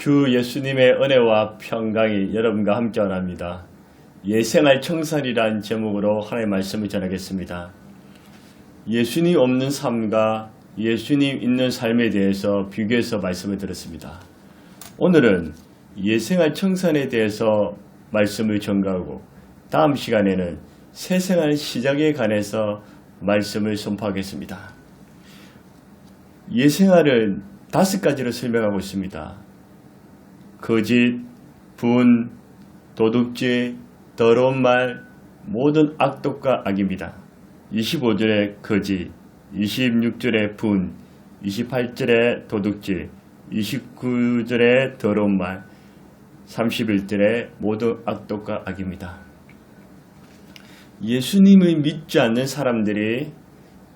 주 예수님의 은혜와 평강이 여러분과 함께 원합니다. 예생활 청산이란 제목으로 하나님의 말씀을 전하겠습니다. 예수님 없는 삶과 예수님 있는 삶에 대해서 비교해서 말씀을 드렸습니다. 오늘은 예생활 청산에 대해서 말씀을 전가하고 다음 시간에는 새생활 시작에 관해서 말씀을 선포하겠습니다. 예생활은 5가지로 설명하고 있습니다. 거짓, 분, 도둑질, 더러운 말, 모든 악독과 악입니다. 25절에 거짓, 26절에 분, 28절에 도둑질, 29절에 더러운 말, 31절에 모든 악독과 악입니다. 예수님을 믿지 않는 사람들이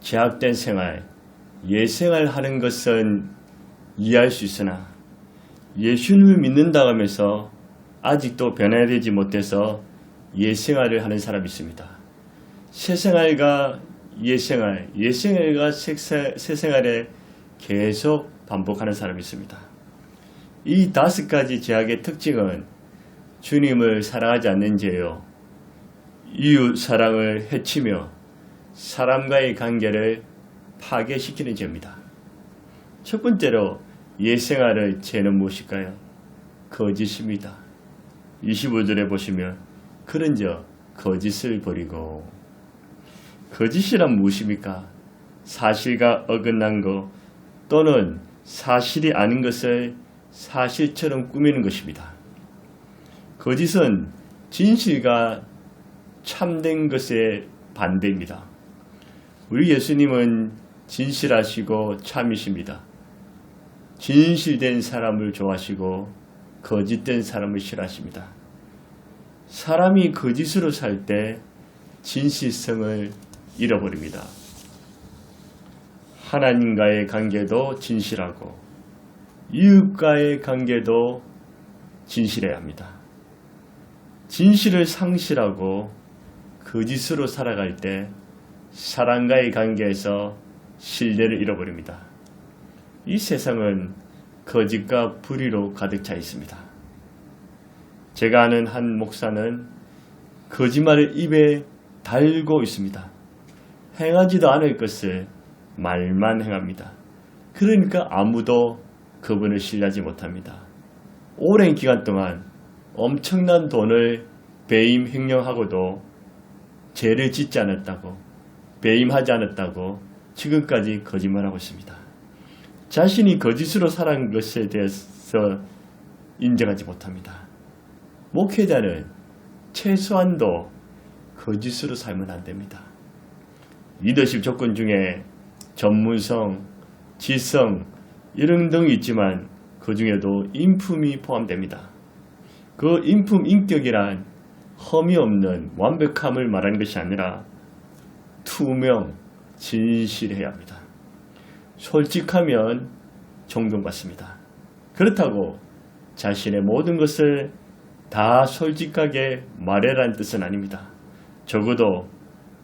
제약된 생활, 예생활 하는 것은 이해할 수 있으나 예수님을 믿는다고 하면서 아직도 변화되지 못해서 예생활을 하는 사람이 있습니다. 새생활과 예생활, 예생활과 새생활에 계속 반복하는 사람이 있습니다. 이 5가지 제약의 특징은 주님을 사랑하지 않는 죄요, 이웃 사랑을 해치며 사람과의 관계를 파괴시키는 죄입니다. 첫 번째로 예생활의 죄는 무엇일까요? 거짓입니다. 25절에 보시면 그런즉 거짓을 버리고, 거짓이란 무엇입니까? 사실과 어긋난 것 또는 사실이 아닌 것을 사실처럼 꾸미는 것입니다. 거짓은 진실과 참된 것의 반대입니다. 우리 예수님은 진실하시고 참이십니다. 진실된 사람을 좋아하시고 거짓된 사람을 싫어하십니다. 사람이 거짓으로 살 때 진실성을 잃어버립니다. 하나님과의 관계도 진실하고 이웃과의 관계도 진실해야 합니다. 진실을 상실하고 거짓으로 살아갈 때 사람과의 관계에서 신뢰를 잃어버립니다. 이 세상은 거짓과 불의로 가득 차 있습니다. 제가 아는 한 목사는 거짓말을 입에 달고 있습니다. 행하지도 않을 것을 말만 행합니다. 그러니까 아무도 그분을 신뢰하지 못합니다. 오랜 기간 동안 엄청난 돈을 배임 횡령하고도 죄를 짓지 않았다고, 배임하지 않았다고 지금까지 거짓말하고 있습니다. 자신이 거짓으로 살아간 것에 대해서 인정하지 못합니다. 목회자는 최소한도 거짓으로 살면 안 됩니다. 리더십 조건 중에 전문성, 지성 이런 등이 있지만 그 중에도 인품이 포함됩니다. 그 인품, 인격이란 험이 없는 완벽함을 말하는 것이 아니라 투명, 진실해야 합니다. 솔직하면 존경받습니다. 그렇다고 자신의 모든 것을 다 솔직하게 말해라는 뜻은 아닙니다. 적어도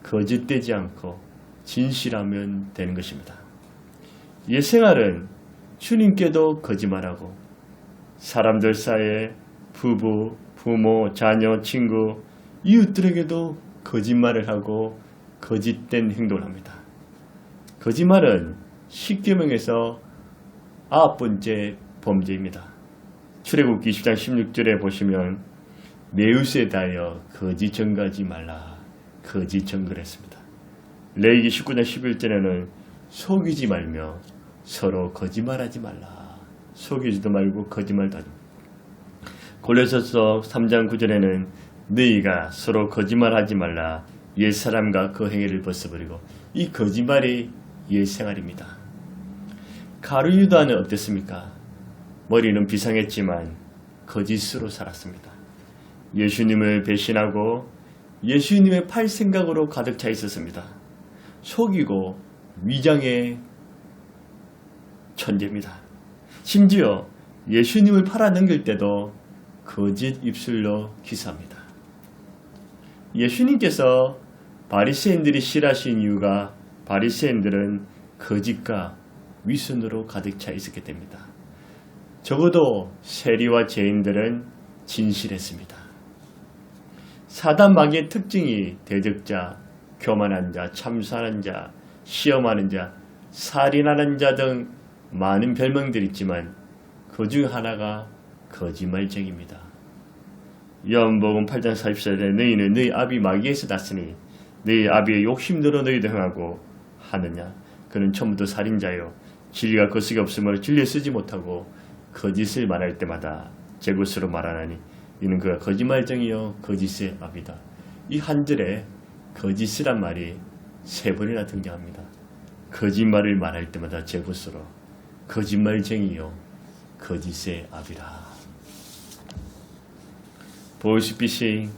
거짓되지 않고 진실하면 되는 것입니다. 예생활은 주님께도 거짓말하고 사람들 사이에 부부, 부모, 자녀, 친구, 이웃들에게도 거짓말을 하고 거짓된 행동을 합니다. 거짓말은 10계명에서 9번째 범죄입니다. 출애굽기 20장 16절에 보시면 내 이웃에 대하여 거짓 증거하지 말라, 거짓 증거를 했습니다. 레위기 19장 11절에는 속이지 말며 서로 거짓말하지 말라, 속이지도 말고 거짓말도 하지 말라. 골로새서 3장 9절에는 너희가 서로 거짓말하지 말라, 옛사람과 그 행위를 벗어버리고. 이 거짓말이 옛생활입니다. 가룟 유다는 어땠습니까? 머리는 비상했지만 거짓으로 살았습니다. 예수님을 배신하고 예수님의 팔 생각으로 가득 차 있었습니다. 속이고 위장의 천재입니다. 심지어 예수님을 팔아넘길 때도 거짓 입술로 기사합니다. 예수님께서 바리새인들이 싫어하신 이유가 바리새인들은 거짓과 위선으로 가득 차 있었기 때문입니다. 적어도 세리와 죄인들은 진실했습니다. 사단 마귀의 특징이 대적자, 교만한 자, 참사하는 자, 시험하는 자, 살인하는 자 등 많은 별명들이 있지만 그 중 하나가 거짓말쟁이입니다. 요한복음 8장 44절에 너희는 너희 아비 마귀에서 났으니 너희 아비의 욕심대로 너희도 행하고 하느냐. 그는 처음부터 살인자요 진리가 그 속에 없으므로 진리에 쓰지 못하고 거짓을 말할 때마다 제 것으로 말하나니 이는 그가 거짓말쟁이요 거짓의 아비다. 이 한 절에 거짓이란 말이 3번이나 등장합니다. 거짓말을 말할 때마다 제 것으로 거짓말쟁이요 거짓의 아비라. 보시피싱,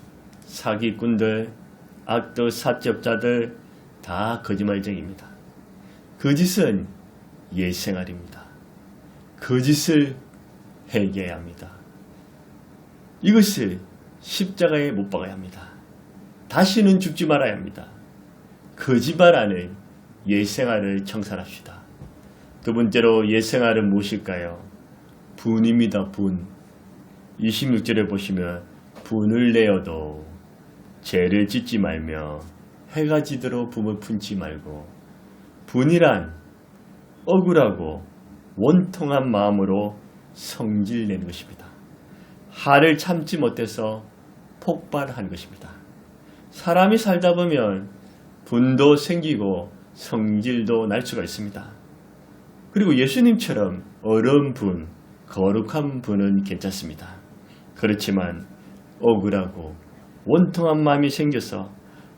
사기꾼들, 악도 사채업자들 다 거짓말쟁이입니다. 거짓은 옛생활입니다. 거짓을 회개해야 합니다. 이것을 십자가에 못 박아야 합니다. 다시는 죽지 말아야 합니다. 거짓말하는 옛생활을 청산합시다. 두 번째로 옛생활은 무엇일까요? 분입니다. 분. 26절에 보시면 분을 내어도 죄를 짓지 말며 해가 지도록 분을 품지 말고. 분이란 억울하고 원통한 마음으로 성질내는 것입니다. 화를 참지 못해서 폭발하는 것입니다. 사람이 살다 보면 분도 생기고 성질도 날 수가 있습니다. 그리고 예수님처럼 어려운 분, 거룩한 분은 괜찮습니다. 그렇지만 억울하고 원통한 마음이 생겨서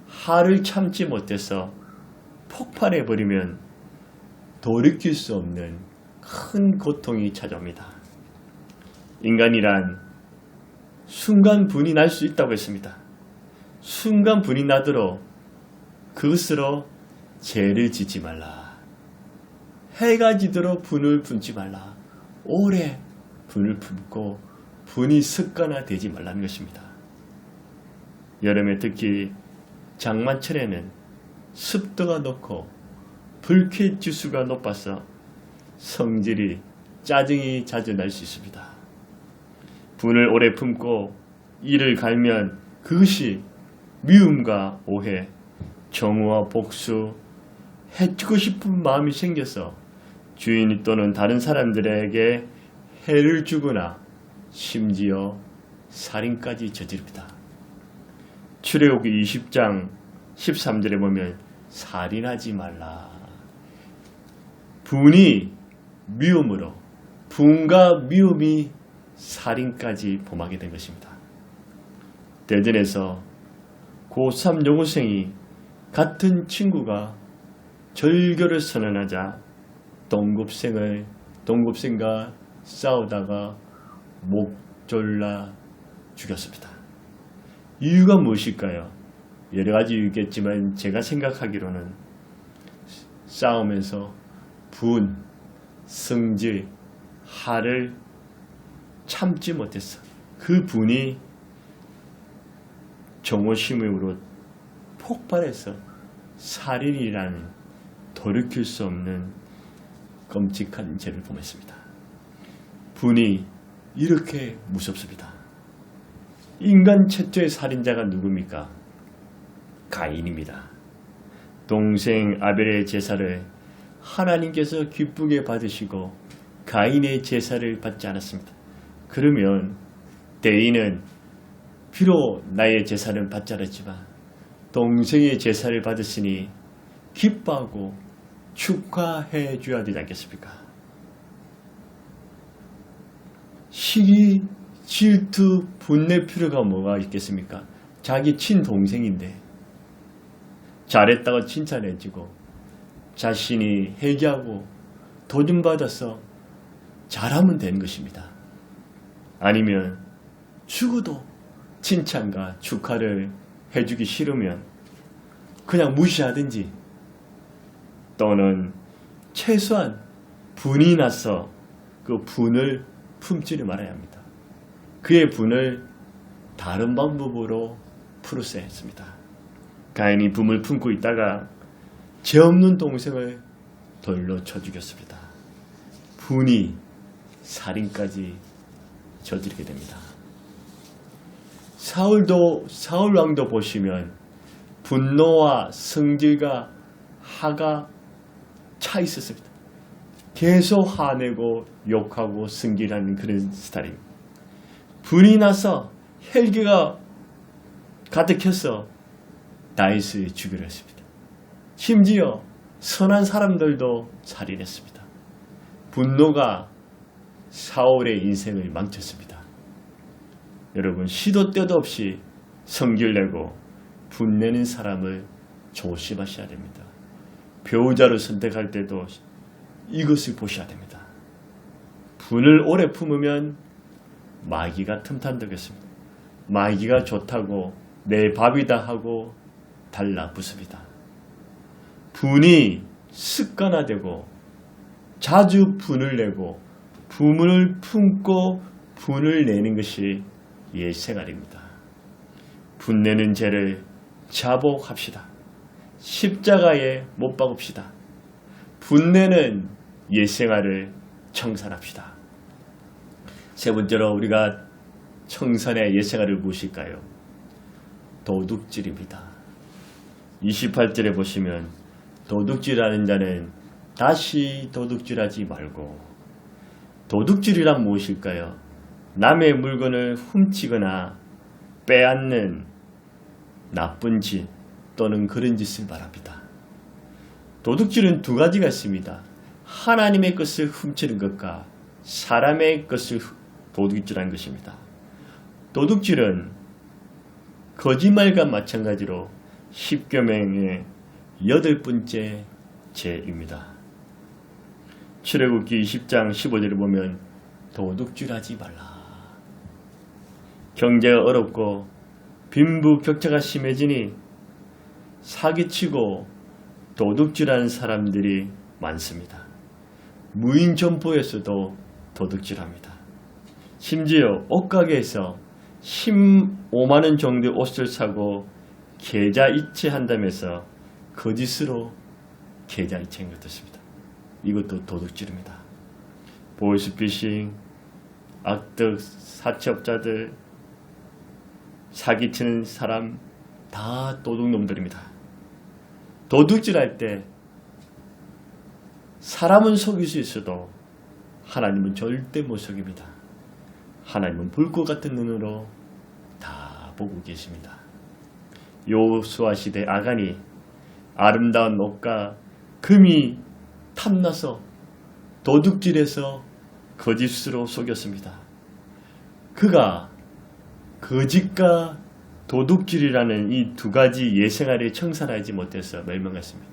화를 참지 못해서 폭발해버리면 돌이킬 수 없는 큰 고통이 찾아옵니다. 인간이란 순간 분이 날 수 있다고 했습니다. 순간 분이 나도록 그것으로 죄를 짓지 말라. 해가 지도록 분을 품지 말라. 오래 분을 품고 분이 습관화되지 말라는 것입니다. 여름에 특히 장마철에는 습도가 높고 불쾌 지수가 높아서 성질이 짜증이 자주 날 수 있습니다. 분을 오래 품고 이를 갈면 그것이 미움과 오해, 정오와 복수, 해치고 싶은 마음이 생겨서 주인 또는 다른 사람들에게 해를 주거나 심지어 살인까지 저지릅니다. 출애굽기 20장 13절에 보면 살인하지 말라. 분이 미움으로, 분과 미움이 살인까지 범하게 된 것입니다. 대전에서 고3 여고생이 같은 친구가 절교를 선언하자 동급생과 싸우다가 목 졸라 죽였습니다. 이유가 무엇일까요? 여러 가지 이유겠지만 제가 생각하기로는 싸우면서 분, 성질, 화를 참지 못했어. 그 분이 정오심으로 폭발해서 살인이라는 돌이킬 수 없는 끔찍한 죄를 범했습니다. 분이 이렇게 무섭습니다. 인간 최초의 살인자가 누굽니까? 가인입니다. 동생 아벨의 제사를 하나님께서 기쁘게 받으시고 가인의 제사를 받지 않았습니다. 그러면 대인은 비록 나의 제사를 받지 않았지만 동생의 제사를 받았으니 기뻐하고 축하해 줘야 되지 않겠습니까? 시기, 질투, 분낼 필요가 뭐가 있겠습니까? 자기 친동생인데 잘했다고 칭찬해주고 자신이 회개하고 도전받아서 잘하면 되는 것입니다. 아니면 죽어도 칭찬과 축하를 해주기 싫으면 그냥 무시하든지 또는 최소한 분이 나서 그 분을 품지를 말아야 합니다. 그의 분을 다른 방법으로 풀었어야 했습니다. 가인이 분을 품고 있다가 죄 없는 동생을 돌로 쳐 죽였습니다. 분이 살인까지 저지르게 됩니다. 사울 왕도 보시면 분노와 성질과 화가 차 있었습니다. 계속 화내고 욕하고 승질하는 그런 스타일입니다. 분이 나서 헬기가 가득해서 다윗을 죽이려 했습니다. 심지어 선한 사람들도 살인했습니다. 분노가 사울의 인생을 망쳤습니다. 여러분, 시도 때도 없이 성질내고 분내는 사람을 조심하셔야 됩니다. 배우자를 선택할 때도 이것을 보셔야 됩니다. 분을 오래 품으면 마귀가 틈탄다겠습니다. 마귀가 좋다고 내 밥이다 하고 달라붙습니다. 분이 습관화되고 자주 분을 내고 분을 품고 분을 내는 것이 옛생활입니다. 분내는 죄를 자복합시다. 십자가에 못 박읍시다. 분내는 옛생활을 청산합시다. 세 번째로 우리가 청산의 옛생활을 무엇일까요? 도둑질입니다. 28절에 보시면 도둑질하는 자는 다시 도둑질하지 말고, 도둑질이란 무엇일까요? 남의 물건을 훔치거나 빼앗는 나쁜 짓 또는 그런 짓을 말합니다. 도둑질은 두 가지가 있습니다. 하나님의 것을 훔치는 것과 사람의 것을 도둑질하는 것입니다. 도둑질은 거짓말과 마찬가지로 십계명의 8번째 죄입니다. 출애굽기 20장 15절을 보면 도둑질하지 말라. 경제가 어렵고 빈부격차가 심해지니 사기치고 도둑질하는 사람들이 많습니다. 무인 점포에서도 도둑질합니다. 심지어 옷가게에서 15만 원 정도의 옷을 사고 계좌 이체한다면서 거짓으로 계좌 이체한 것도 있습니다. 이것도 도둑질입니다. 보이스피싱, 악덕 사채업자들, 사기치는 사람 다 도둑놈들입니다. 도둑질할 때 사람은 속일 수 있어도 하나님은 절대 못 속입니다. 하나님은 불꽃 같은 눈으로 다 보고 계십니다. 여호수아 시대 아간이 아름다운 옷과 금이 탐나서 도둑질해서 거짓으로 속였습니다. 그가 거짓과 도둑질이라는 이 두 가지 옛생활에 청산하지 못해서 멸망했습니다.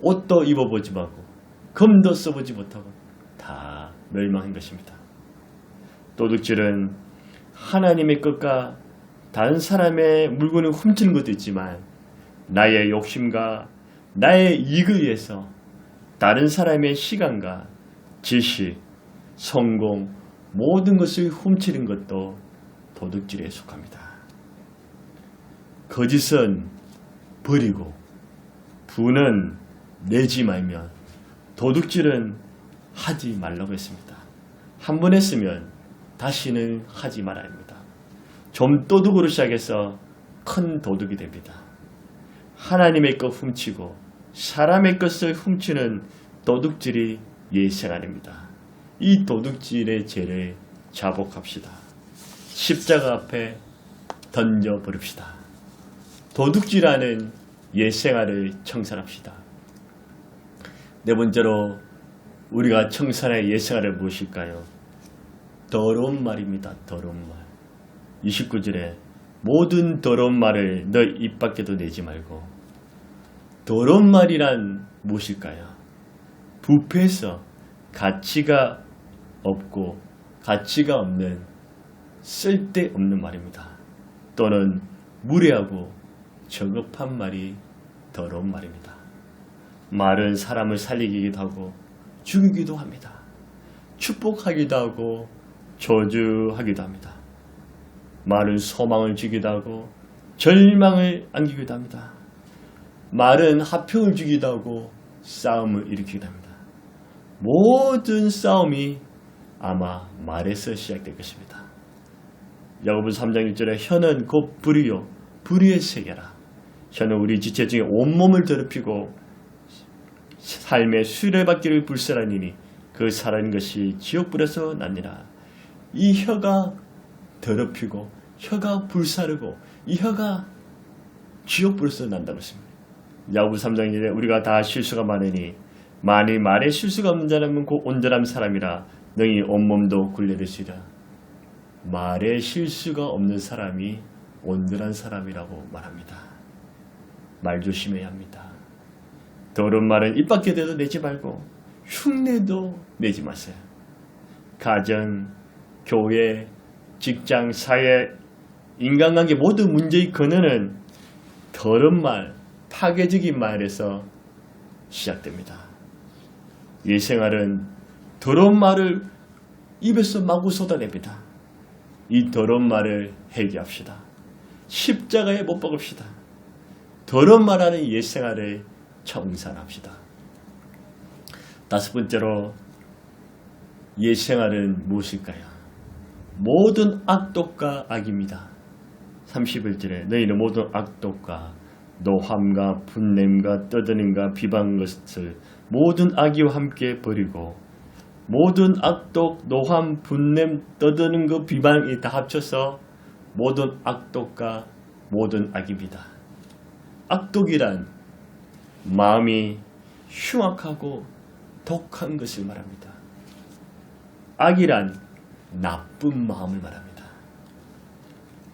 옷도 입어보지 못하고 금도 써보지 못하고 다 멸망한 것입니다. 도둑질은 하나님의 것과 다른 사람의 물건을 훔치는 것도 있지만 나의 욕심과 나의 이익을 위해서 다른 사람의 시간과 지식, 성공, 모든 것을 훔치는 것도 도둑질에 속합니다. 거짓은 버리고 분은 내지 말면 도둑질은 하지 말라고 했습니다. 한 번 했으면 다시는 하지 말아야 합니다. 좀 도둑으로 시작해서 큰 도둑이 됩니다. 하나님의 것 훔치고 사람의 것을 훔치는 도둑질이 옛생활입니다. 이 도둑질의 죄를 자복합시다. 십자가 앞에 던져버립시다. 도둑질하는 옛생활을 청산합시다. 네 번째로 우리가 청산의 옛생활을 무엇일까요? 더러운 말입니다. 더러운 말. 29절에 모든 더러운 말을 너 입 밖에도 내지 말고. 더러운 말이란 무엇일까요? 부패해서 가치가 없고 가치가 없는 쓸데없는 말입니다. 또는 무례하고 저급한 말이 더러운 말입니다. 말은 사람을 살리기도 하고 죽이기도 합니다. 축복하기도 하고 저주하기도 합니다. 말은 소망을 주기도 하고 절망을 안기기도 합니다. 말은 화평을 주기도 하고 싸움을 일으키기도 합니다. 모든 싸움이 아마 말에서 시작될 것입니다. 야고보서 3장 1절에 혀는 곧 불이요 불의의 세계라. 혀는 우리 지체 중에 온몸을 더럽히고 삶의 수레바퀴를 불살하니니 그 살아있는 것이 지옥불에서 나니라. 이 혀가 더럽히고 혀가 불사르고 이 혀가 지옥불에서 난다고 했습니다. 야고보서 3장 1절에 우리가 다 실수가 많으니 만일 말에 실수가 없는 자라면 곧 온전한 사람이라 능히 온몸도 굴려되시리라. 말에 실수가 없는 사람이 온전한 사람이라고 말합니다. 말 조심해야 합니다. 더러운 말은 입 밖에 대도 내지 말고 흉내도 내지 마세요. 가정, 교회, 직장, 사회, 인간관계 모든 문제의 근원은 더러운 말, 파괴적인 말에서 시작됩니다. 이 생활은 더러운 말을 입에서 마구 쏟아냅니다. 이 더러운 말을 회개합시다. 십자가에 못 박읍시다. 더러운 말하는 옛생활을 청산합시다. 다섯 번째로 옛생활은 무엇일까요? 모든 악독과 악입니다. 31절에 너희는 모든 악독과 노함과 분냄과 떠드는과 비방한 것을 모든 악의와 함께 버리고 모든 악독, 노함, 분냄, 떠드는 것, 비방이 다 합쳐서 모든 악독과 모든 악입니다. 악독이란 마음이 흉악하고 독한 것을 말합니다. 악이란 나쁜 마음을 말합니다.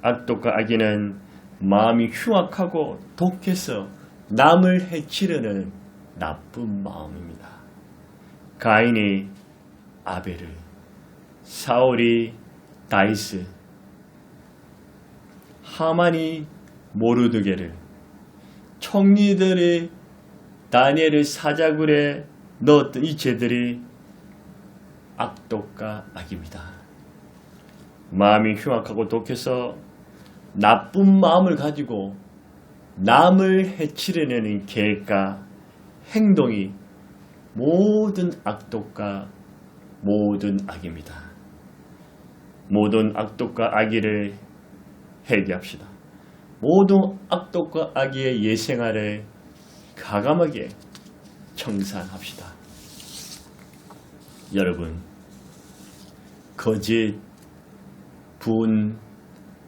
악독과 악의는 마음이 흉악하고 독해서 남을 해치려는 나쁜 마음입니다. 가인이 아벨을, 사울이 다윗을, 하만이 모르드게를, 총리들이 다니엘을 사자굴에 넣었던 이 죄들이 악독과 악입니다. 마음이 흉악하고 독해서 나쁜 마음을 가지고 남을 해치려는 계획과 행동이 모든 악독과 모든 악입니다. 모든 악독과 악의를 회개합시다. 모든 악독과 악의의 옛생활을 가감하게 청산합시다. 여러분, 거짓, 분,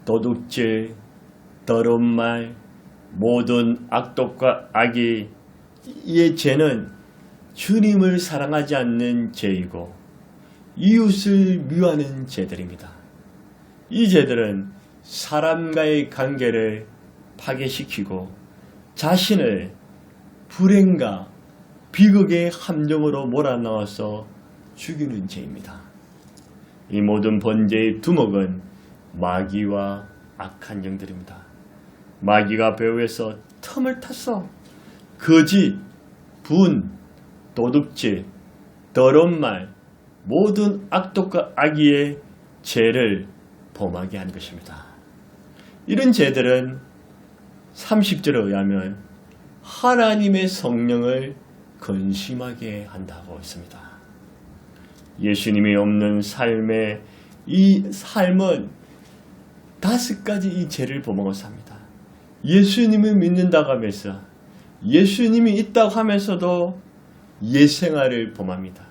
도둑질, 더러운 말, 모든 악독과 악의의 죄는 주님을 사랑하지 않는 죄이고 이웃을 미워하는 죄들입니다. 이 죄들은 사람과의 관계를 파괴시키고 자신을 불행과 비극의 함정으로 몰아넣어서 죽이는 죄입니다. 이 모든 번제의 두목은 마귀와 악한 영들입니다. 마귀가 배후에서 틈을 타서 거짓, 분, 도둑질, 더러운 말, 모든 악독과 악의의 죄를 범하게 한 것입니다. 이런 죄들은 30절에 의하면 하나님의 성령을 근심하게 한다고 했습니다. 예수님이 없는 삶의 이 삶은 5가지 이 죄를 범하고 삽니다. 예수님을 믿는다고 하면서 예수님이 있다고 하면서도 옛생활을 범합니다.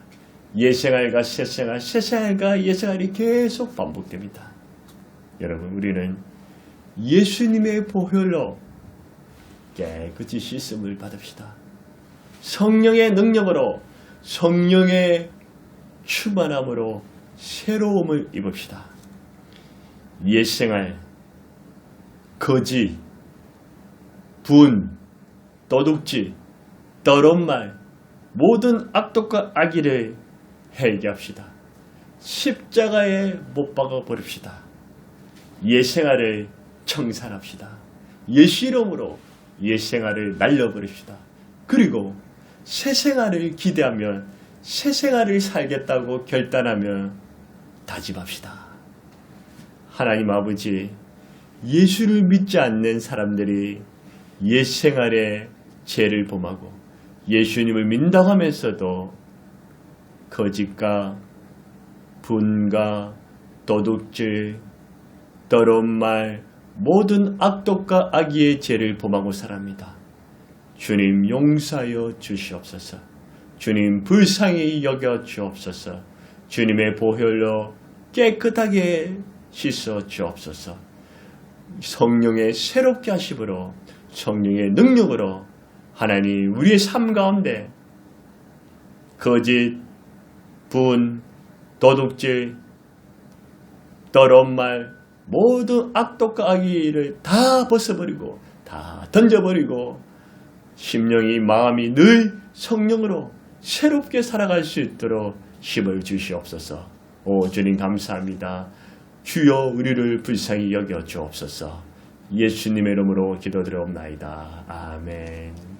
옛생활과 새생활, 새생활과 옛생활이 계속 반복됩니다. 여러분, 우리는 예수님의 보혈로 깨끗이 씻음을 받읍시다. 성령의 능력으로, 성령의 충만함으로 새로움을 입읍시다. 옛생활, 거짓, 분, 도둑질, 더러운 말, 모든 악독과 악의를 회개합시다. 십자가에 못 박아 버립시다. 옛생활을 청산합시다. 예수 이름으로 옛생활을 날려버립시다. 그리고 새생활을 기대하면 새생활을 살겠다고 결단하면 다짐합시다. 하나님 아버지, 예수를 믿지 않는 사람들이 옛생활에 죄를 범하고 예수님을 믿는다고 하면서도 거짓과 분가, 도둑질, 더러운 말, 모든 악독과 악의의 죄를 범하고 살합니다. 주님 용서하여 주시옵소서. 주님 불쌍히 여겨 주옵소서. 주님의 보혈로 깨끗하게 씻어 주옵소서. 성령의 새롭게 하심으로, 성령의 능력으로 하나님 우리의 삶 가운데 거짓, 분, 도둑질, 더러운 말, 모든 악독과 악의를 다 벗어버리고 다 던져버리고 심령이 마음이 늘 성령으로 새롭게 살아갈 수 있도록 힘을 주시옵소서. 오 주님 감사합니다. 주여 우리를 불쌍히 여겨 주옵소서. 예수님의 이름으로 기도드리옵나이다. 아멘.